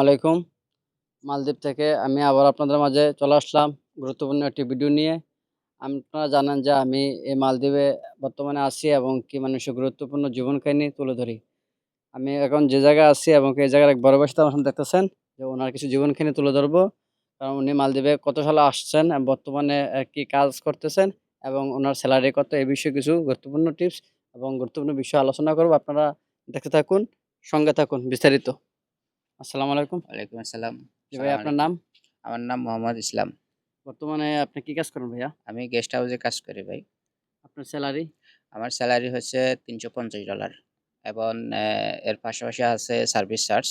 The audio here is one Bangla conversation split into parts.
আলাইকুম। মালদ্বীপ থেকে আমি আবার আপনাদের মাঝে চলে আসলাম গুরুত্বপূর্ণ একটি ভিডিও নিয়ে। আপনারা জানেন যে আমি এই মালদ্বীপে বর্তমানে আছি এবং কি মানুষের গুরুত্বপূর্ণ জীবন কাহিনী তুলে ধরি। আমি এখন যে জায়গায় আছি এবং এই জায়গার এক বড় ভাই আমার সামনে দেখতেছেন যে ওনার কিছু জীবন কাহিনী তুলে ধরবো। কারণ উনি মালদ্বীপে কত সালে আসছেন এবং বর্তমানে কি কাজ করতেছেন এবং ওনার স্যালারি কত, এই বিষয়ে কিছু গুরুত্বপূর্ণ টিপস এবং গুরুত্বপূর্ণ বিষয় আলোচনা করব। আপনারা দেখতে থাকুন, সঙ্গে থাকুন বিস্তারিত। আসসালামু আলাইকুম। ওয়ালাইকুম আসসালাম। জি ভাই, সালাম আপনার আলাইকুম। নাম? আমার নাম মোহাম্মদ ইসলাম। বর্তমানে আপনি কি কাজ করেন ভাইয়া? আমি গেস্ট হাউসে কাজ করি ভাই। আপনার স্যালারি? আমার স্যালারি হচ্ছে $350 এবং এর পাশাপাশি আছে সার্ভিস চার্জ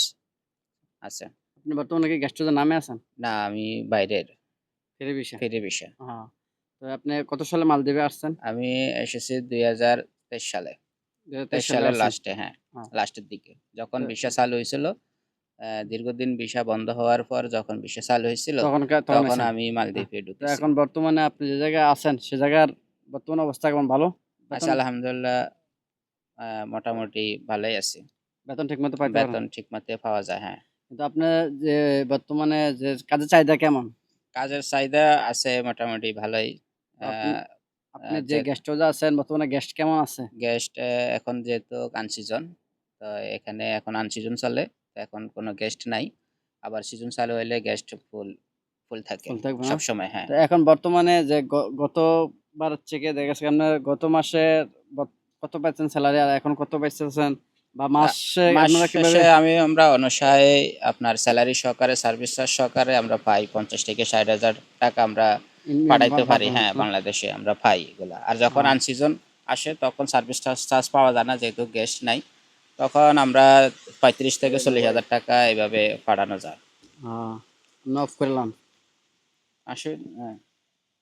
আছে। আপনি বর্তমানে কি গেস্ট হাউসের নামে আছেন? না, আমি বাইরের ফ্রি ভিসা? ফিরে ভিসা। হ্যাঁ। তো আপনি কত সালে মালদ্বীপে আসছেন? আমি এসেছি ২০২৩ সালে। ২০২৩ ২৩ সালে সালের আসছেন। লাস্টে, হ্যাঁ, হ্যাঁ। লাস্টের দিকে। যখন তো ভিসা চালু হয়েছিল, দীর্ঘদিন ভিসা বন্ধ হওয়ার পর যখন ভিসা চালু হয়েছিল, তখন তখন আসেন। আমি হ্যাঁ। মালদ্বীপে তো ঢুকেছি। এখন বর্তমানে আপনি যে জায়গায় আছেন সে জায়গার বর্তমান অবস্থা কেমন, ভালো? আচ্ছা, বেতন আলহামদুলিল্লাহ, মোটামুটি ভালোই আছি। বেতন ঠিকমতো পাইতে পারেন? বেতন ঠিকমতো পাওয়া যায়, হ্যাঁ। কিন্তু আপনার যে বর্তমানে যে কাজের চাহিদা কেমন? কাজের চাহিদা আছে মোটামুটি ভালোই। তো আ আপনি আপনি যে যে গেস্ট হাউসে আছেন বর্তমানে গেস্ট কেমন আছে? গেস্ট এখন যেহেতু আনসিজন, তো এখানে এখন আনসিজন চলে। তো এখন কোনো গেস্ট নাই। আবার সিজন চালু হইলে গেস্ট ফুল থাকে ফুল থাকবে না? সবসময়, হ্যাঁ। তো এখন বর্তমানে যে গতবার থেকে দেখা গেছে আপনার গত মাসে কত পাইছেন স্যালারি আর এখন কত পাইতেছেন, বা আ মাসে মাস আপনারা কিভাবে? শেষে আমরা অনুসারে আপনার সেলারি সহকারে, সার্ভিস চার্জ সহকারে আমরা পাই ৳৫০,০০০ থেকে আমরা পাঠাইতে পারি, হ্যাঁ, বাংলাদেশে আমরা পাই এগুলা। আর যখন হ্যাঁ, আনসিজন আসে তখন সার্ভিস চার্জ পাওয়া যায় না, যেহেতু গেস্ট নাই। তখন আমরা ৩৫ থেকে ৳৪০,০০০ এভাবে পাঠানো যায়। হ্যাঁ, আমি অফ করলাম। আসুন, হ্যাঁ,